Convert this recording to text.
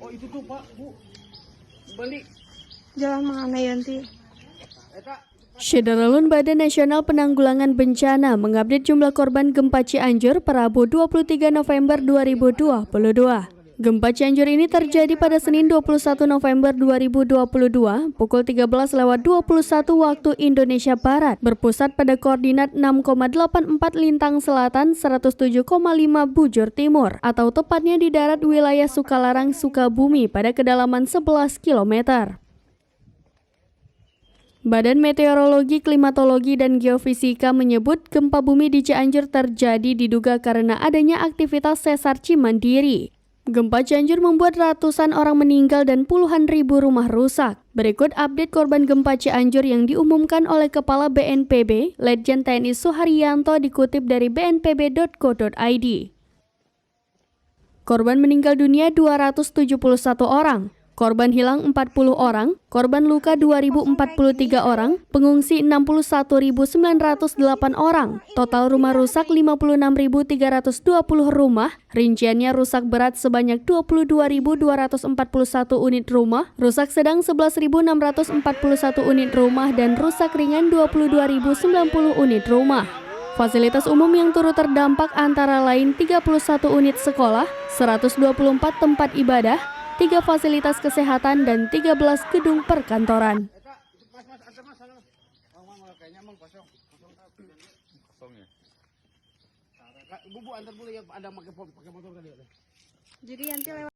Oh itu tuh Pak, Bu. Balik. Jalan mana Yanti? Syederalun Badan Nasional Penanggulangan Bencana mengupdate jumlah korban gempa Cianjur pada Rabu 23 November 2022. Gempa Cianjur ini terjadi pada Senin 21 November 2022 pukul 13.21 waktu Indonesia Barat, berpusat pada koordinat 6,84 lintang selatan 107,5 bujur timur, atau tepatnya di darat wilayah Sukalarang, Sukabumi pada kedalaman 11 km. Badan Meteorologi, Klimatologi, dan Geofisika menyebut gempa bumi di Cianjur terjadi diduga karena adanya aktivitas sesar Cimandiri. Gempa Cianjur membuat ratusan orang meninggal dan puluhan ribu rumah rusak. Berikut update korban gempa Cianjur yang diumumkan oleh Kepala BNPB, Letjen TNI Suharyanto, dikutip dari bnpb.go.id. Korban meninggal dunia 271 orang. Korban hilang 40 orang, korban luka 2.043 orang, pengungsi 61.908 orang, total rumah rusak 56.320 rumah, rinciannya rusak berat sebanyak 22.241 unit rumah, rusak sedang 11.641 unit rumah, dan rusak ringan 22.090 unit rumah. Fasilitas umum yang turut terdampak antara lain 31 unit sekolah, 124 tempat ibadah, 3 fasilitas kesehatan, dan 13 gedung perkantoran. Jadi Yanti lewat